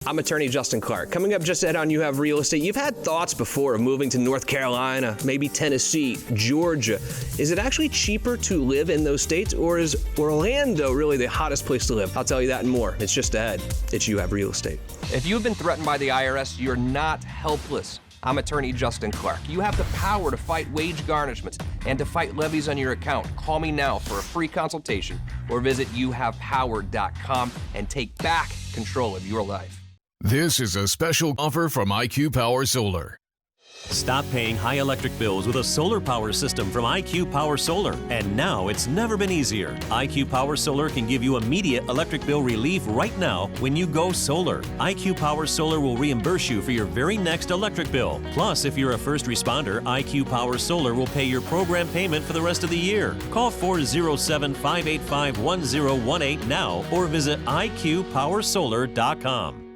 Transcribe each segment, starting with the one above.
I'm attorney Justin Clark. Coming up just ahead on You Have Real Estate, you've had thoughts before of moving to North Carolina, maybe Tennessee, Georgia. Is it actually cheaper to live in those states, or is Orlando really the hottest place to live? I'll tell you that and more. It's just ahead. It's You Have Real Estate. If you've been threatened by the IRS, you're not helpless. I'm attorney Justin Clark. You have the power to fight wage garnishments and to fight levies on your account. Call me now for a free consultation or visit youhavepower.com and take back control of your life. This is a special offer from IQ Power Solar. Stop paying high electric bills with a solar power system from IQ Power Solar. And now it's never been easier. IQ Power Solar can give you immediate electric bill relief right now when you go solar. IQ Power Solar will reimburse you for your very next electric bill. Plus, if you're a first responder, IQ Power Solar will pay your program payment for the rest of the year. Call 407-585-1018 now or visit iqpowersolar.com.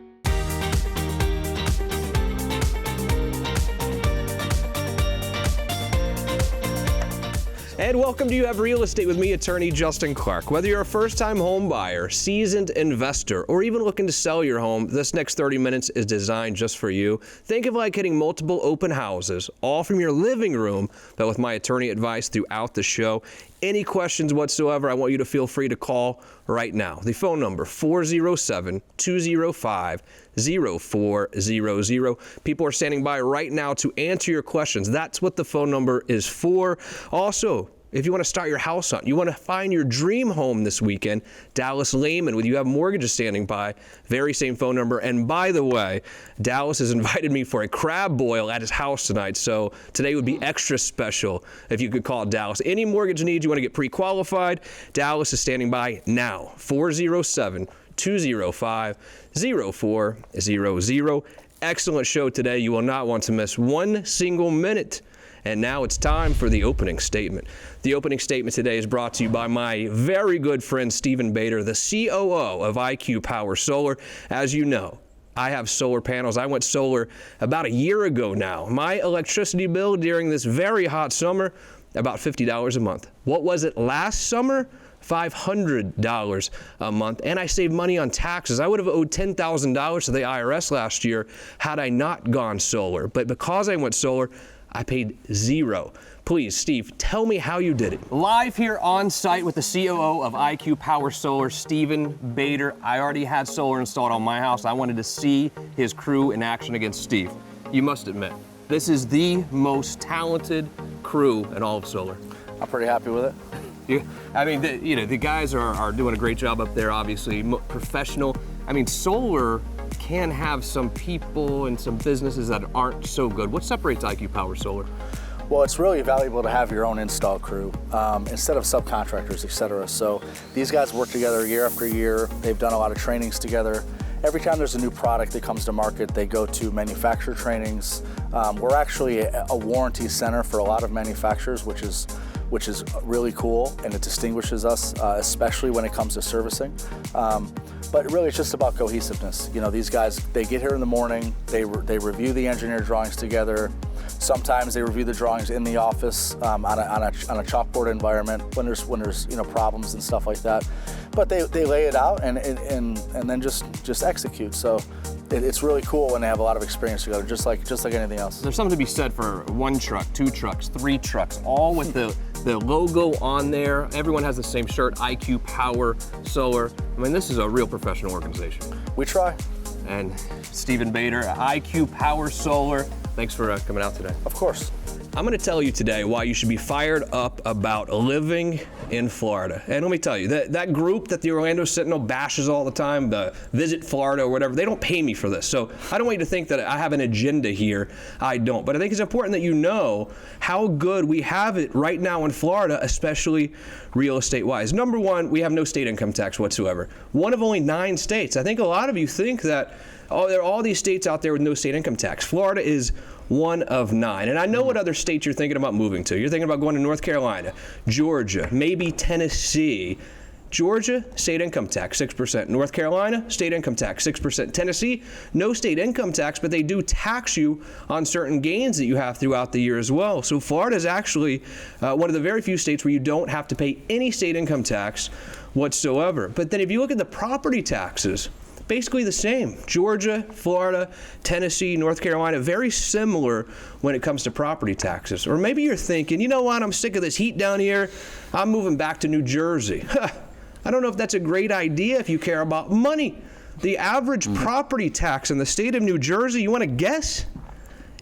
And welcome to You Have Real Estate with me, attorney Justin Clark. Whether you're a first-time home buyer, seasoned investor, or even looking to sell your home, this next 30 minutes is designed just for you. Think of like hitting multiple open houses, all from your living room, but with my attorney advice throughout the show. Any questions whatsoever, I want you to feel free to call right now. The phone number, 407-205-0400. People are standing by right now to answer your questions. That's what the phone number is for. Also, if you want to start your house hunt, you want to find your dream home this weekend, Dallas Lehman with You Have Mortgages standing by, very same phone number. And by the way, Dallas has invited me for a crab boil at his house tonight, so today would be extra special if you could call Dallas. Any mortgage needs, you want to get pre-qualified, Dallas is standing by now, 407-205-0400. Excellent show today. You will not want to miss one single minute. And now it's time for the opening statement. The opening statement today is brought to you by my very good friend, Stephen Bader, the COO of IQ Power Solar. As you know, I have solar panels. I went solar about a year ago now. My electricity bill during this very hot summer, about $50 a month. What was it last summer? $500 a month, and I saved money on taxes. I would have owed $10,000 to the IRS last year had I not gone solar. But because I went solar, I paid zero. Please, Steve, tell me how you did it. Live here on site with the COO of IQ Power Solar, Stephen Bader. I already had solar installed on my house. I wanted to see his crew in action against Steve. You must admit, this is the most talented crew in all of solar. I'm pretty happy with it. The guys are doing a great job up there, obviously, professional. I mean, solar can have some people and some businesses that aren't so good. What separates IQ Power Solar? Well, it's really valuable to have your own install crew instead of subcontractors, etc. So these guys work together year after year. They've done a lot of trainings together. Every time there's a new product that comes to market, they go to manufacturer trainings. We're actually a warranty center for a lot of manufacturers, which is really cool, and it distinguishes us, especially when it comes to servicing. But really, it's just about cohesiveness. You know, these guys, they get here in the morning, they review the engineer drawings together. Sometimes they review the drawings in the office on a chalkboard environment when there's problems and stuff like that. But they lay it out and then just execute. So it's really cool when they have a lot of experience together, just like anything else. There's something to be said for one truck, two trucks, three trucks, all with the logo on there. Everyone has the same shirt, IQ Power Solar. I mean, this is a real professional organization. We try. And Stephen Bader, IQ Power Solar, thanks for coming out today. Of course. I'm going to tell you today why you should be fired up about living in Florida. And let me tell you, that group that the Orlando Sentinel bashes all the time, the Visit Florida or whatever, they don't pay me for this. So I don't want you to think that I have an agenda here. I don't. But I think it's important that you know how good we have it right now in Florida, especially real estate-wise. Number one, we have no state income tax whatsoever. One of only 9 states. I think a lot of you think that, there are all these states out there with no state income tax. Florida is one of 9. And I know what other states you're thinking about moving to. You're thinking about going to North Carolina, Georgia, maybe Tennessee. Georgia, state income tax, 6%. North Carolina, state income tax, 6%. Tennessee, no state income tax, but they do tax you on certain gains that you have throughout the year as well. So Florida is actually one of the very few states where you don't have to pay any state income tax whatsoever. But then if you look at the property taxes, basically the same. Georgia, Florida, Tennessee, North Carolina, very similar when it comes to property taxes. Or maybe you're thinking, you know what, I'm sick of this heat down here. I'm moving back to New Jersey. I don't know if that's a great idea if you care about money. The average property tax in the state of New Jersey, you want to guess?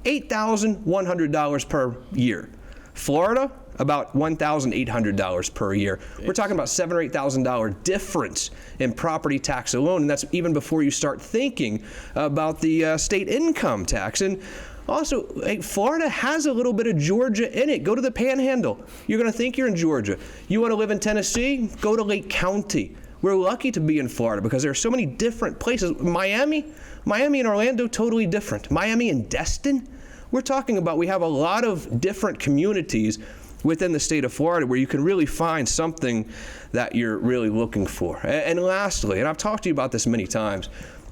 $8,100 per year. Florida, about $1,800 per year. We're talking about $7,000 or $8,000 difference in property tax alone, and that's even before you start thinking about the state income tax. And also, Florida has a little bit of Georgia in it. Go to the Panhandle. You're going to think you're in Georgia. You want to live in Tennessee? Go to Lake County. We're lucky to be in Florida because there are so many different places. Miami and Orlando, totally different. Miami and Destin, we're talking about, we have a lot of different communities within the state of Florida where you can really find something that you're really looking for. And lastly, and I've talked to you about this many times,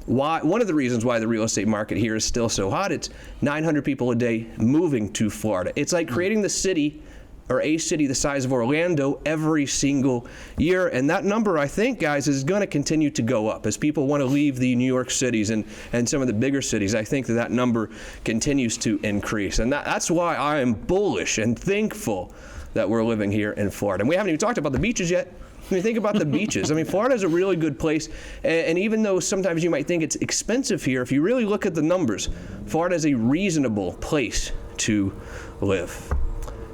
one of the reasons why the real estate market here is still so hot, it's 900 people a day moving to Florida. It's like creating the city or a city the size of Orlando every single year. And that number, I think, guys, is going to continue to go up as people want to leave the New York cities and some of the bigger cities. I think that number continues to increase. And that's why I am bullish and thankful that we're living here in Florida. And we haven't even talked about the beaches yet. I mean, think about the beaches. I mean, Florida is a really good place. And even though sometimes you might think it's expensive here, if you really look at the numbers, Florida is a reasonable place to live.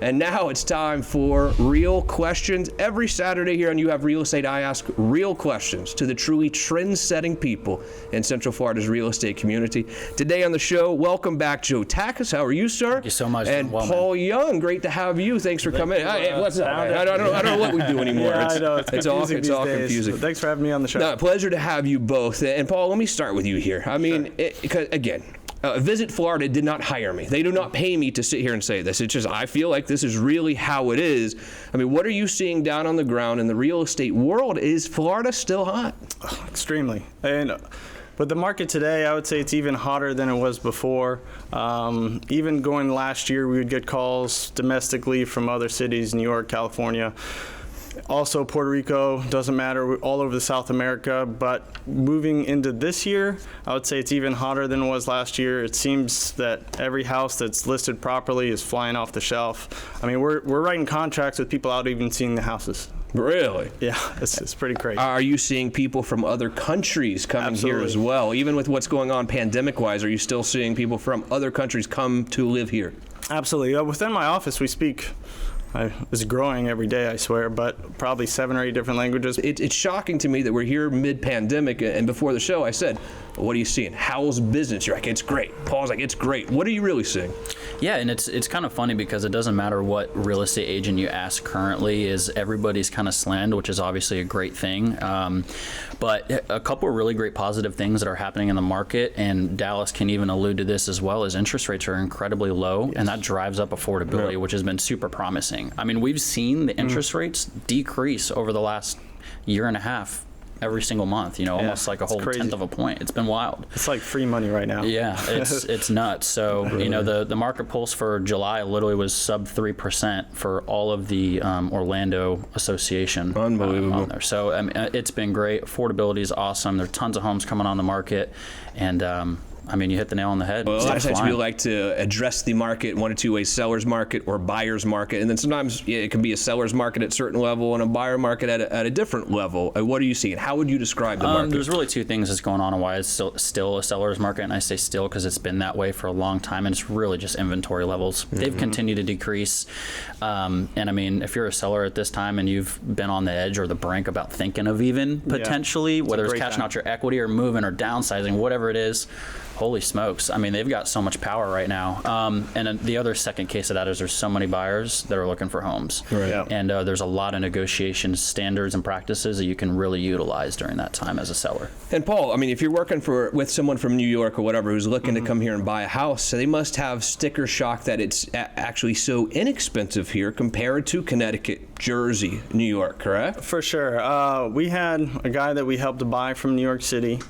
And now it's time for Real Questions. Every Saturday here on You Have Real Estate, I ask real questions to the truly trend-setting people in Central Florida's real estate community. Today on the show, welcome back, Joe Takacs. How are you, sir? Thank you so much. And Paul Young, great to have you. Thanks for coming. Hey, what's up? I don't know what we do anymore. Yeah, I know. It's all confusing. confusing. Thanks for having me on the show. No, pleasure to have you both. And Paul, let me start with you here. I mean, again, Visit Florida did not hire me. They do not pay me to sit here and say this. It's just, I feel like this is really how it is. I mean, what are you seeing down on the ground in the real estate world? Is Florida still hot? Extremely. But the market today, I would say it's even hotter than it was before. Even going last year, we would get calls domestically from other cities, New York, California. Also, Puerto Rico, doesn't matter, all over the South America. But moving into this year, I would say it's even hotter than it was last year. It seems that every house that's listed properly is flying off the shelf. I mean, we're writing contracts with people out even seeing the houses. Really? Yeah, it's pretty crazy. Are you seeing people from other countries coming Absolutely. here as well? Even with what's going on pandemic-wise, are you still seeing people from other countries come to live here? Absolutely. Within my office, we speak, it's growing every day, I swear, but probably 7 or 8 different languages. It's shocking to me that we're here mid-pandemic, and before the show I said, what are you seeing? How's business? You're like, it's great. Paul's like, it's great. What are you really seeing? Yeah, and it's kind of funny because it doesn't matter what real estate agent you ask currently, is everybody's kind of slammed, which is obviously a great thing. But a couple of really great positive things that are happening in the market, and Dallas can even allude to this as well, is interest rates are incredibly low, and that drives up affordability, which has been super promising. I mean, we've seen the interest rates decrease over the last year and a half every single month, almost like a whole tenth of a point. It's been wild. It's like free money right now. Yeah, it's nuts. So, the market pulse for July literally was sub 3% for all of the Orlando Association. Unbelievable. On there. So, it's been great. Affordability is awesome. There are tons of homes coming on the market, and you hit the nail on the head. Well, a lot of times we like to address the market one of two ways: seller's market or buyer's market. And then sometimes it can be a seller's market at a certain level and a buyer market at a different level. What are you seeing? How would you describe the market? There's really two things that's going on and why it's still a seller's market. And I say still because it's been that way for a long time. And it's really just inventory levels. Mm-hmm. They've continued to decrease. If you're a seller at this time and you've been on the edge or the brink about thinking of even potentially, whether it's cashing out your equity or moving or downsizing, whatever it is, holy smokes. They've got so much power right now. And then the other second case of that is there's so many buyers that are looking for homes. Right. Yeah. And there's a lot of negotiation standards and practices that you can really utilize during that time as a seller. And Paul, if you're working with someone from New York or whatever who's looking to come here and buy a house, so they must have sticker shock that it's actually so inexpensive here compared to Connecticut, Jersey, New York, correct? For sure. We had a guy that we helped to buy from New York City.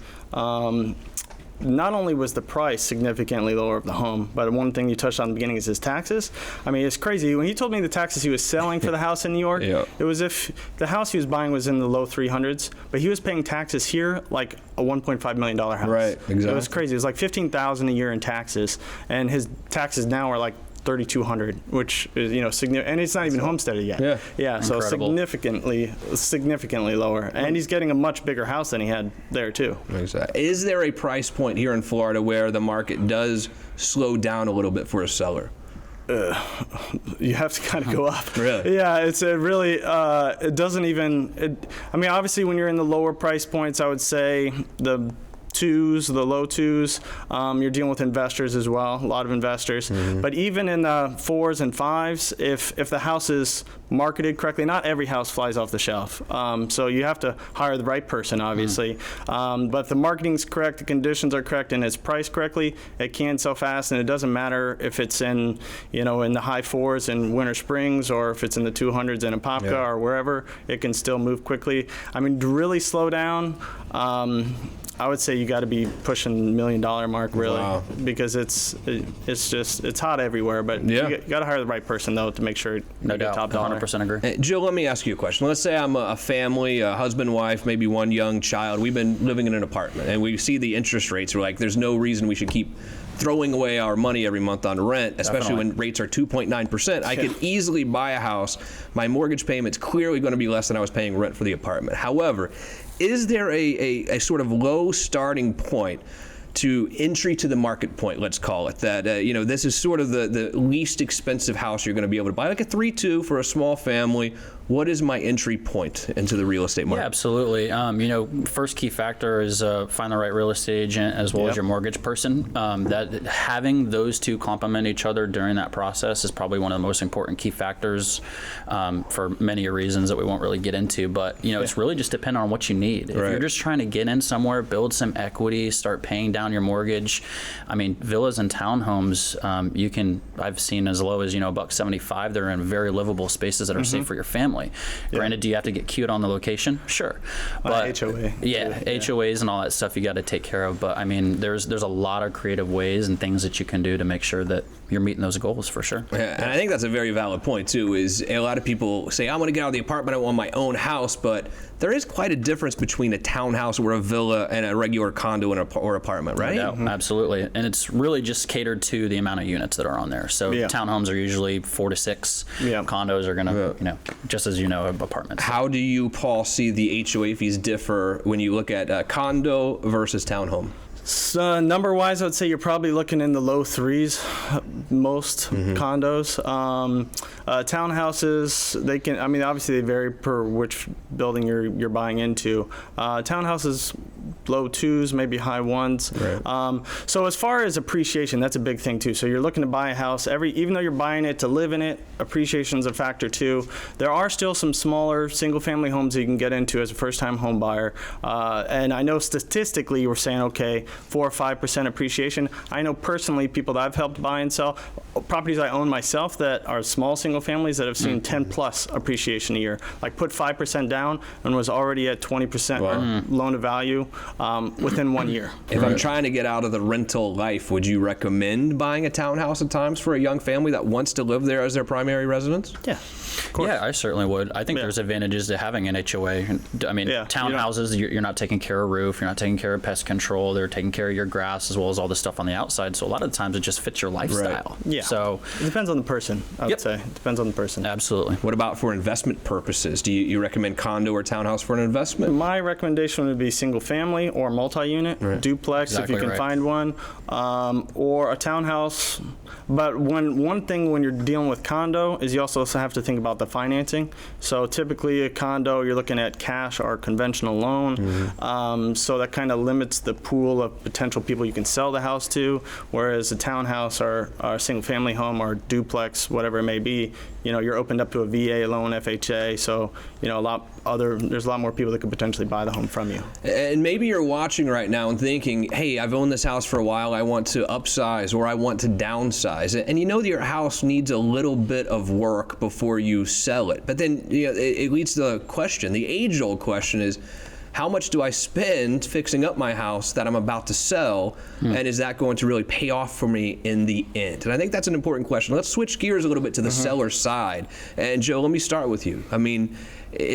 not only was the price significantly lower of the home, but one thing you touched on in the beginning is his taxes. I mean, it's crazy. When he told me the taxes he was selling for the house in New York, Yeah. it was if the house he was buying was in the low 300s, but he was paying taxes here like a $1.5 million house. Right, exactly. It was crazy. It was like $15,000 a year in taxes, and his taxes now are like $3,200, which is, you know, significant, and it's not even homesteaded yet. Yeah. Yeah, so Incredible. significantly lower, and he's getting a much bigger house than he had there too. Exactly. Is there a price point here in Florida where the market does slow down a little bit for a seller? You have to kind of go up. Really? Yeah, it's a really, it doesn't even, I mean, obviously when you're in the lower price points, I would say the low twos, you're dealing with investors as well, a lot of investors. But even in the 4s and 5s, if the house is marketed correctly, not every house flies off the shelf. So you have to hire the right person, obviously. But if the marketing's correct, the conditions are correct, and it's priced correctly, it can sell fast, and it doesn't matter if it's in, you know, in the high 4s in Winter Springs, or if it's in the 200s in Apopka or wherever, it can still move quickly. I mean, to really slow down, I would say you got to be pushing the $1 million mark, really, because it's hot everywhere. But you got to hire the right person though to make sure No you get doubt, top dollar. 100% agree. Hey, Jill, let me ask you a question. Let's say I'm a family, a husband, wife, maybe one young child. We've been living in an apartment, and we see the interest rates. We're like, there's no reason we should keep throwing away our money every month on rent, especially when rates are 2.9%. I could easily buy a house. My mortgage payment's clearly going to be less than I was paying rent for the apartment. However, is there a sort of low starting point to entry to the market point, let's call it, that, you know, this is sort of the least expensive house you're going to be able to buy, like a 3-2 for a small family? What is my entry point into the real estate market? Yeah, absolutely. You know, first key factor is find the right real estate agent as well as your mortgage person. That having those two complement each other during that process is probably one of the most important key factors for many reasons that we won't really get into. But, you know, it's really just dependent on what you need. If you're just trying to get in somewhere, build some equity, start paying down your mortgage. I mean, villas and townhomes, I've seen as low as, you know, $175. They're in very livable spaces that are safe for your family. Granted, do you have to get queued on the location? Sure. But HOA. Yeah, HOAs and all that stuff you got to take care of. But I mean, there's a lot of creative ways and things that you can do to make sure that you're meeting those goals for sure. Yeah, and I think that's a very valid point too, is a lot of people say, I want to get out of the apartment, I want my own house, but there is quite a difference between a townhouse or a villa and a regular condo or apartment, right? No, absolutely. And it's really just catered to the amount of units that are on there. So townhomes are usually 4 to 6. Condos are going to, you know, just as you know, apartments. How do you, Paul, see the HOA fees differ when you look at condo versus townhome? So number-wise, I would say you're probably looking in the low 3s, most condos. Townhouses, they can, I mean, obviously they vary per which building you're buying into. Townhouses, low 2s, maybe high 1s. Right. So as far as appreciation, that's a big thing too. So you're looking to buy a house, even though you're buying it to live in it, appreciation's a factor too. There are still some smaller single-family homes that you can get into as a first-time home buyer. And I know statistically you were saying, okay, 4 or 5% appreciation. I know personally people that I've helped buy and sell properties I own myself that are small single families that have seen 10 plus appreciation a year. Like put 5% down and was already at 20% loan to value within 1 year. If I'm trying to get out of the rental life, would you recommend buying a townhouse at times for a young family that wants to live there as their primary residence? Yeah. Yeah, I certainly would. I think there's advantages to having an HOA. I mean, townhouses, you're not taking care of roof, you're not taking care of pest control, they're taking care of your grass as well as all the stuff on the outside. So a lot of the times it just fits your lifestyle. Yeah. So it depends on the person, I would say. It depends on the person. Absolutely. What about for investment purposes? Do you recommend condo or townhouse for an investment? My recommendation would be single family or multi-unit, duplex if you can find one, or a townhouse. But one thing when you're dealing with condo is you also have to think about the financing. So typically a condo, you're looking at cash or conventional loan. So that kind of limits the pool of potential people you can sell the house to, whereas a townhouse or a single family home or duplex, whatever it may be, you know, you're opened up to a VA loan, FHA. So, you know, there's a lot more people that could potentially buy the home from you. And maybe you're watching right now and thinking, hey, I've owned this house for a while, I want to upsize or I want to downsize. And you know that your house needs a little bit of work before you sell it. But then, you know, it leads to the question, the age-old question is, how much do I spend fixing up my house that I'm about to sell, and is that going to really pay off for me in the end? And I think that's an important question. Let's switch gears a little bit to the seller side. And Joe, let me start with you. I mean,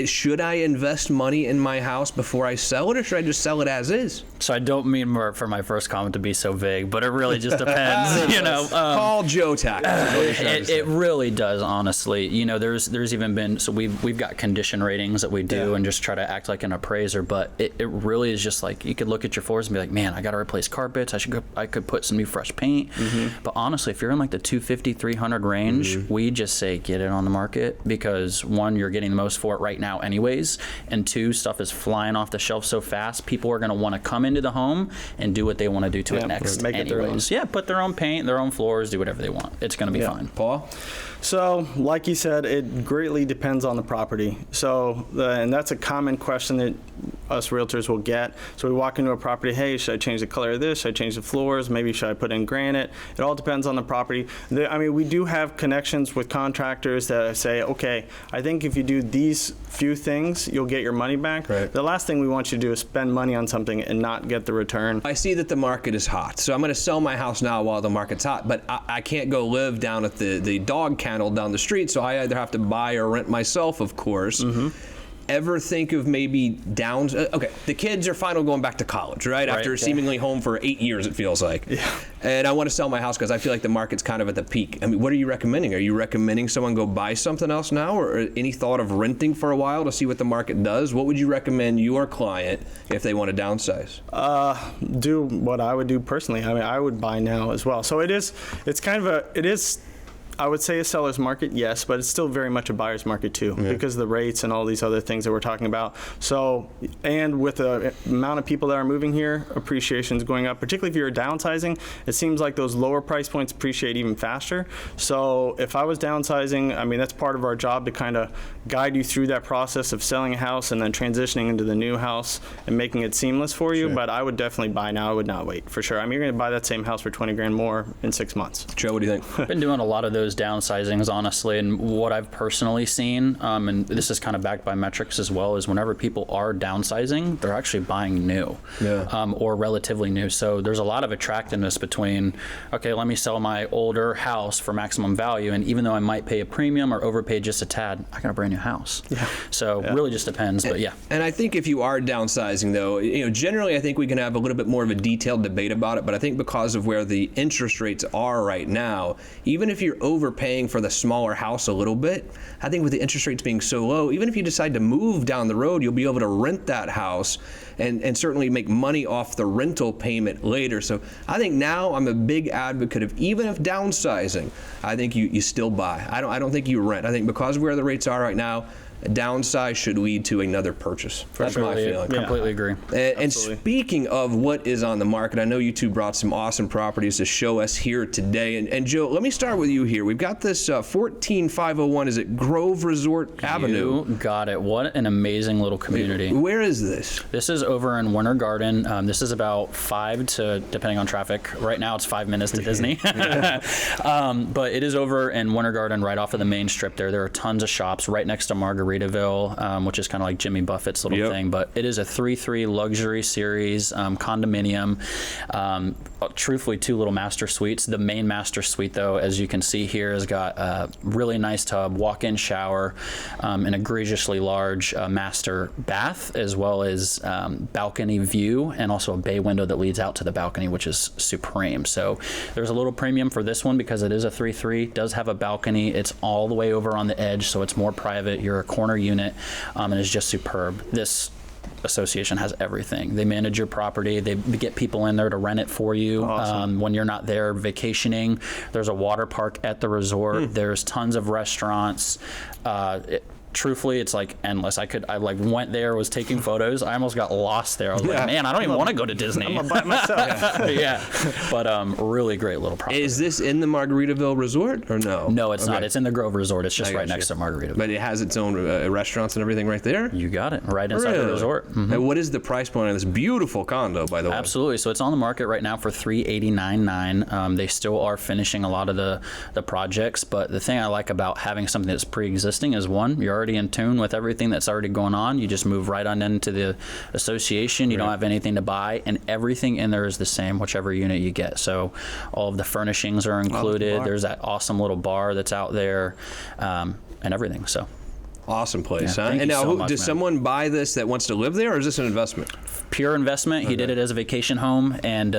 should I invest money in my house before I sell it, or should I just sell it as is? So I don't mean for my first comment to be so vague, but it really just depends. Call Joe Takacs. It really does, honestly. There's even been, so we've got condition ratings that we do and just try to act like an appraiser, but it really is just like, you could look at your floors and be like, man, I got to replace carpets. I could put some new fresh paint. But honestly, if you're in like the 250, 300 range, we just say get it on the market, because one, you're getting the most for it right now anyways, and two, stuff is flying off the shelf so fast, people are going to want to come into the home and do what they want to do to it next make anyways. Put their own paint, their own floors, do whatever they want. It's going to be fine. Paul? So, like you said, it greatly depends on the property. So, and that's a common question that us realtors will get. So we walk into a property, hey, should I change the color of this? Should I change the floors? Maybe should I put in granite? It all depends on the property. We do have connections with contractors that say, okay, I think if you do these few things, you'll get your money back. Right. The last thing we want you to do is spend money on something and not get the return. I see that the market is hot, so I'm going to sell my house now while the market's hot, but I can't go live down at the dog kennel down the street, so I either have to buy or rent myself, of course. Ever think of maybe okay, the kids are finally going back to college, right? After seemingly home for 8 years, it feels like. And I want to sell my house because I feel like the market's kind of at the peak. I mean, what are you recommending? Are you recommending someone go buy something else now, or any thought of renting for a while to see what the market does? What would you recommend your client if they want to downsize? Do what I would do personally. I mean, I would buy now as well. So it is I would say a seller's market, yes, but it's still very much a buyer's market too, because of the rates and all these other things that we're talking about. So, and with the amount of people that are moving here, appreciation is going up. Particularly if you're downsizing, it seems like those lower price points appreciate even faster. So if I was downsizing, I mean, that's part of our job to kind of guide you through that process of selling a house and then transitioning into the new house and making it seamless for you. But I would definitely buy now. I would not wait, for sure. I mean, you're going to buy that same house for 20 grand more in 6 months. Joe, what do you think? I've been doing a lot of those downsizings, honestly, and what I've personally seen, and this is kind of backed by metrics as well, is whenever people are downsizing, they're actually buying new, or relatively new. So there's a lot of attractiveness between, okay, let me sell my older house for maximum value, and even though I might pay a premium or overpay just a tad, I got a brand new house. So really just depends, but yeah. And I think if you are downsizing, though, generally I think we can have a little bit more of a detailed debate about it, but I think because of where the interest rates are right now, even if you're overpaying for the smaller house a little bit, I think with the interest rates being so low, even if you decide to move down the road, you'll be able to rent that house and certainly make money off the rental payment later. So I think now I'm a big advocate of, even if downsizing, I think you still buy. I don't think you rent. I think because of where the rates are right now, a downsize should lead to another purchase. That's my feeling. Completely agree. And speaking of what is on the market, I know you two brought some awesome properties to show us here today. And Joe, let me start with you here. We've got this 14501, is it Grove Resort Avenue? You got it. What an amazing little community. Where is this? This is over in Winter Garden. This is about 5 to, depending on traffic, right now it's 5 minutes to Disney. But it is over in Winter Garden, right off of the main strip there. There are tons of shops right next to Margaritaville, which is kind of like Jimmy Buffett's little thing, but it is a 3-3 luxury series condominium. Truthfully, 2 little master suites. The main master suite, though, as you can see here, has got a really nice tub, walk-in shower, an egregiously large master bath, as well as balcony view, and also a bay window that leads out to the balcony, which is supreme. So there's a little premium for this one because it is a 3-3, does have a balcony. It's all the way over on the edge, so it's more private. You're a corner unit, and it's just superb. This association has everything. They manage your property. They get people in there to rent it for you. Awesome. When you're not there vacationing, there's a water park at the resort. There's tons of restaurants. Truthfully, it's like endless. I went there, was taking photos. I almost got lost there. I was like, man, I don't even want to go to Disney. I'm by myself. But really great little property. Is this in the Margaritaville Resort or no? No, it's not. It's in the Grove Resort. It's just right next to Margaritaville. But it has its own restaurants and everything right there? You got it. Right inside the resort. Mm-hmm. And what is the price point on this beautiful condo, by the way? Absolutely. So it's on the market right now for $389,900. They still are finishing a lot of the projects, but the thing I like about having something that's pre-existing is, one, you're already in tune with everything that's already going on. You just move right on into the association. You don't have anything to buy, and everything in there is the same, whichever unit you get. So all of the furnishings are included. There's that awesome little bar that's out there, and everything. So. Awesome place, Yeah, huh? thank And you now, so much, does man. someone buy this that wants to live there, or is this an investment? Pure investment. He did it as a vacation home, and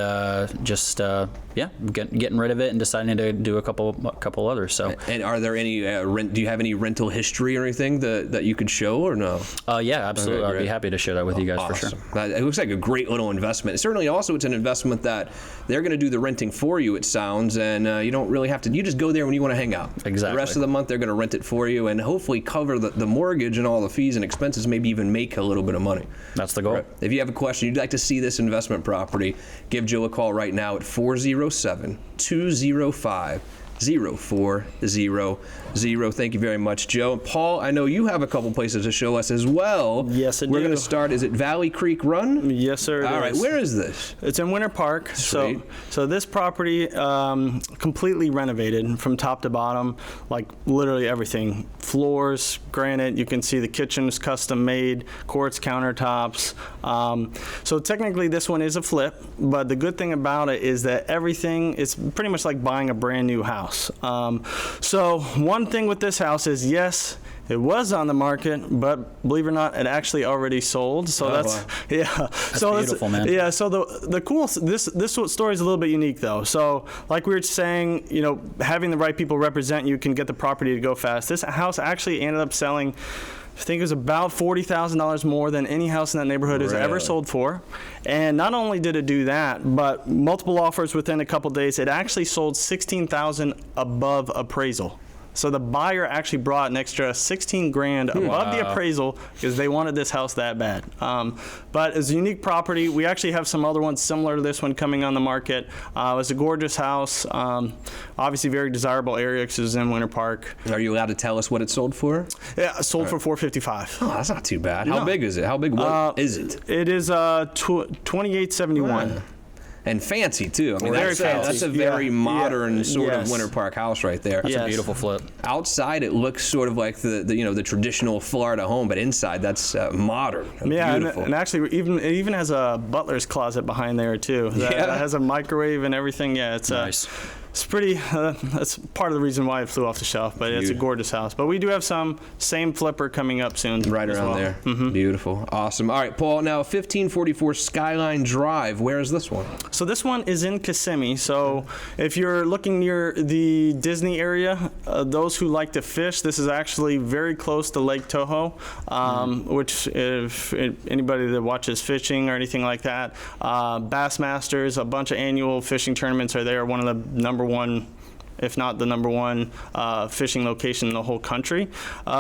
getting rid of it and deciding to do a couple others. So. And are there any do you have any rental history or anything that you could show, or no? Yeah, absolutely. Okay, I'd be great. happy to share that with you guys for sure. Awesome. It looks like a great little investment. Certainly, also it's an investment that they're going to do the renting for you. It sounds, and you don't really have to. You just go there when you want to hang out. Exactly. The rest of the month they're going to rent it for you, and hopefully cover the mortgage and all the fees and expenses. Maybe even make a little bit of money. That's the goal. Right. If you have a question, you'd like to see this investment property, give Joe a call right now at 407-205-0400. Thank you very much, Joe. Paul, I know you have a couple places to show us as well. Yes, I We're do. going to start, is it Valley Creek Run? Yes, sir. All right, where is this? It's in Winter Park. Sweet. So this property completely renovated from top to bottom, like literally everything. Floors, granite. You can see the kitchen is custom made, quartz countertops. So technically this one is a flip, but the good thing about it is that everything is pretty much like buying a brand new house. So one thing with this house is, yes, it was on the market, but believe it or not, it actually already sold. So wow. That's beautiful, man. Yeah. So the cool this story is a little bit unique though. So like we were saying, having the right people represent you can get the property to go fast. This house actually ended up selling, I think it was about $40,000 more than any house in that neighborhood has ever sold for. And not only did it do that, but multiple offers within a couple days. It actually sold $16,000 above appraisal. So the buyer actually brought an extra $16,000 above the appraisal because they wanted this house that bad. But it's a unique property. We actually have some other ones similar to this one coming on the market. It's a gorgeous house. Obviously, very desirable area because it's in Winter Park. Are you allowed to tell us what it sold for? Yeah, it sold for $455. Oh, that's not too bad. How big is it? How big is it? It is 2871. And fancy too. I mean, Very fancy. That's a very modern sort Yes. of Winter Park house right there. That's Yes. a beautiful flip. Outside, it looks sort of like the traditional Florida home, but inside, that's modern. Yeah, Beautiful. and actually, it even has a butler's closet behind there too. That has a microwave and everything. Yeah, it's Nice. It's pretty. That's part of the reason why it flew off the shelf. But it's a gorgeous house. But we do have some same flipper coming up soon. Right as around well. there. Beautiful. Awesome. All right, Paul, now 1544 Skyline Drive. Where is this one? So this one is in Kissimmee. So if you're looking near the Disney area, those who like to fish, this is actually very close to Lake Toho, which if anybody that watches fishing or anything like that, Bassmasters, a bunch of annual fishing tournaments are there. One of the number one, if not the number one, fishing location in the whole country.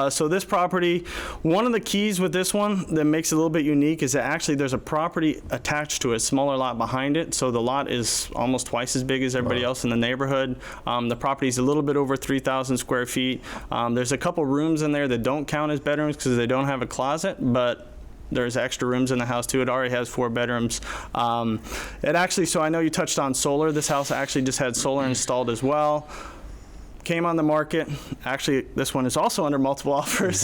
So this property, one of the keys with this one that makes it a little bit unique is that actually there's a property attached to it, smaller lot behind it. So the lot is almost twice as big as everybody else in the neighborhood. The property is a little bit over 3,000 square feet. There's a couple rooms in there that don't count as bedrooms because they don't have a closet, but there's extra rooms in the house too. It already has 4 bedrooms. It actually, so I know you touched on solar. This house actually just had solar installed as well. Came on the market. Actually, this one is also under multiple offers.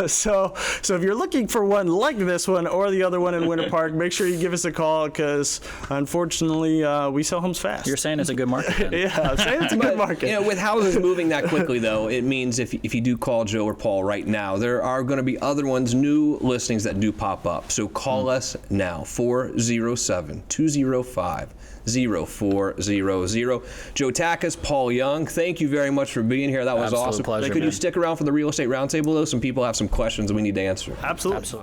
So if you're looking for one like this one or the other one in Winter Park, make sure you give us a call because unfortunately we sell homes fast. You're saying it's a good market. Then. Yeah, I'm saying it's a good market. With houses moving that quickly, though, it means if you do call Joe or Paul right now, there are going to be other ones, new listings that do pop up. So call us now, 407-205-0400. Joe Takacs, Paul Young, thank you very much for being here. That was Absolute awesome. pleasure, Could you man. stick around for the real estate roundtable, though? Some people have some questions that we need to answer. Absolutely.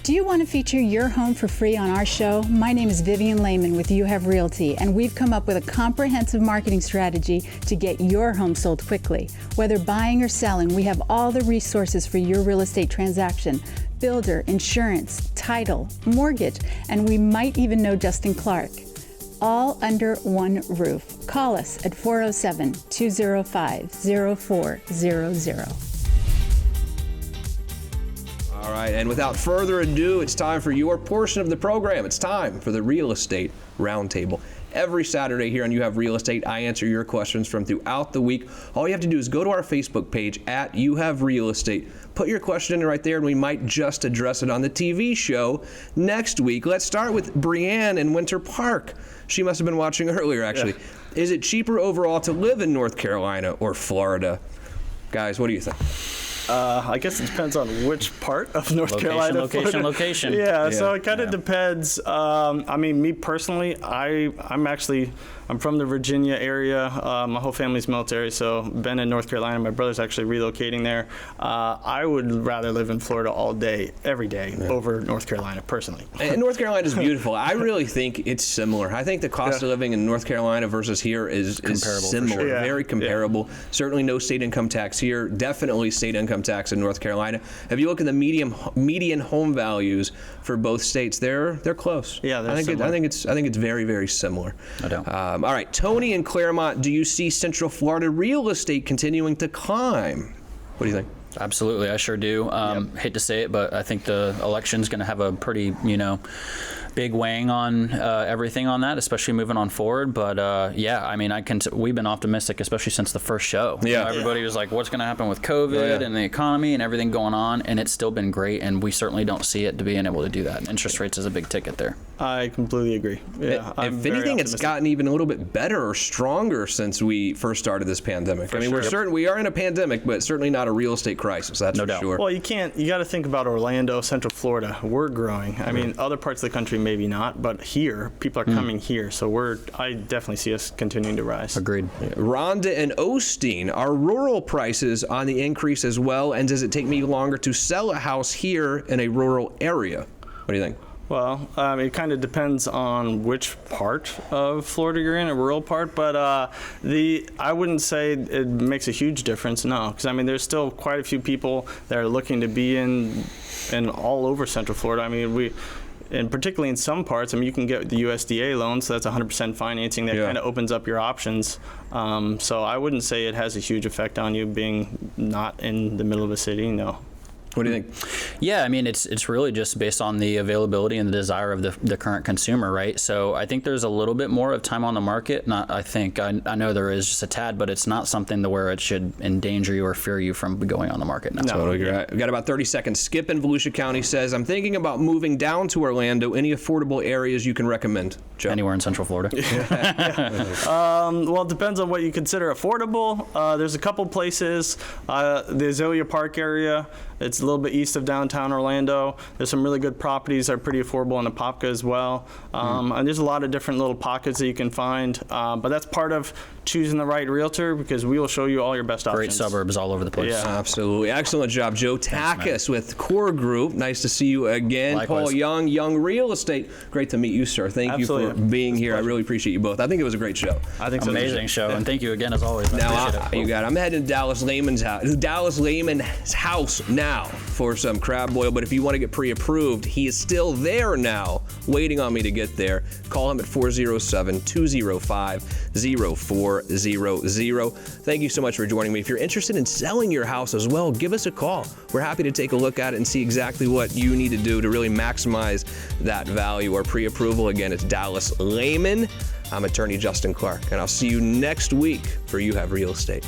Do you want to feature your home for free on our show? My name is Vivian Lehman with You Have Realty, and we've come up with a comprehensive marketing strategy to get your home sold quickly. Whether buying or selling, we have all the resources for your real estate transaction: builder, insurance, title, mortgage, and we might even know Justin Clark. All under one roof. Call us at 407-205-0400. All right, and without further ado, it's time for your portion of the program. It's time for the Real Estate Roundtable. every Saturday here on You Have Real Estate. I answer your questions from throughout the week. All you have to do is go to our Facebook page at You Have Real Estate. Put your question in right there, and we might just address it on the TV show next week. Let's start with Brianne in Winter Park. She must have been watching earlier, actually. Yeah. Is it cheaper overall to live in North Carolina or Florida? Guys, what do you think? I guess it depends on which part of North Carolina. Location. Yeah, so it kind of depends. I mean, me personally, I'm from the Virginia area. My whole family's military, so been in North Carolina. My brother's actually relocating there. I would rather live in Florida all day, every day, over North Carolina, personally. And North Carolina is beautiful. I really think it's similar. I think the cost of living in North Carolina versus here is similar, very comparable. Yeah. Certainly no state income tax here. Definitely state income tax in North Carolina. If you look at the median home values for both states, they're close. Yeah, I think it's very, very similar. I don't. All right, Tony in Claremont, do you see Central Florida real estate continuing to climb? What do you think? Absolutely, I sure do. Hate to say it, but I think the election's going to have a pretty, big weighing on everything on that, especially moving on forward. But I mean, we've been optimistic, especially since the first show. Yeah, everybody was like, "What's going to happen with COVID and the economy and everything going on?" And it's still been great, and we certainly don't see it to being able to do that. Interest rates is a big ticket there. I completely agree. Yeah, if anything, it's gotten even a little bit better or stronger since we first started this pandemic. We are in a pandemic, but certainly not a real estate crisis. That's no for doubt. sure. Well, you got to think about Orlando, Central Florida. We're growing. I mean, other parts of the country maybe not, but here, people are coming here. So I definitely see us continuing to rise. Agreed. Rhonda and Osteen, are rural prices on the increase as well? And does it take me longer to sell a house here in a rural area? What do you think? Well, it kind of depends on which part of Florida you're in, a rural part, but I wouldn't say it makes a huge difference, no, because I mean there's still quite a few people that are looking to be in all over Central Florida. I mean and particularly in some parts, I mean, you can get the USDA loan, so that's 100% financing. That kind of opens up your options. So I wouldn't say it has a huge effect on you being not in the middle of a city, no. What do you think? Yeah, I mean, it's really just based on the availability and the desire of the current consumer, right? So I think there's a little bit more of time on the market. I know there is just a tad, but it's not something to where it should endanger you or fear you from going on the market now. Totally right. We've got about 30 seconds. Skip in Volusia County says, I'm thinking about moving down to Orlando. Any affordable areas you can recommend? Joe? Anywhere in Central Florida. Well, it depends on what you consider affordable. There's a couple places. The Azalea Park area. It's a little bit east of downtown Orlando. There's some really good properties that are pretty affordable in Apopka as well. And there's a lot of different little pockets that you can find. But that's part of choosing the right realtor, because we will show you all your best options. Great suburbs all over the place. Yeah, absolutely. Excellent job, Joe Takacs with Core Group. Nice to see you again. Likewise. Paul Young, Young Real Estate. Great to meet you, sir. Thank you for being here. I really appreciate you both. I think it was a great show. I think so. Amazing show, and thank you again as always. You got it. I'm heading to Dallas Lehman's house now for some crab boil, but if you want to get pre-approved, he is still there now, waiting on me to get there. Call him at 407-205-0400. Thank you so much for joining me. If you're interested in selling your house as well, give us a call. We're happy to take a look at it and see exactly what you need to do to really maximize that value or pre-approval. Again, it's Dallas Lehman. I'm attorney Justin Clark, and I'll see you next week for You Have Real Estate.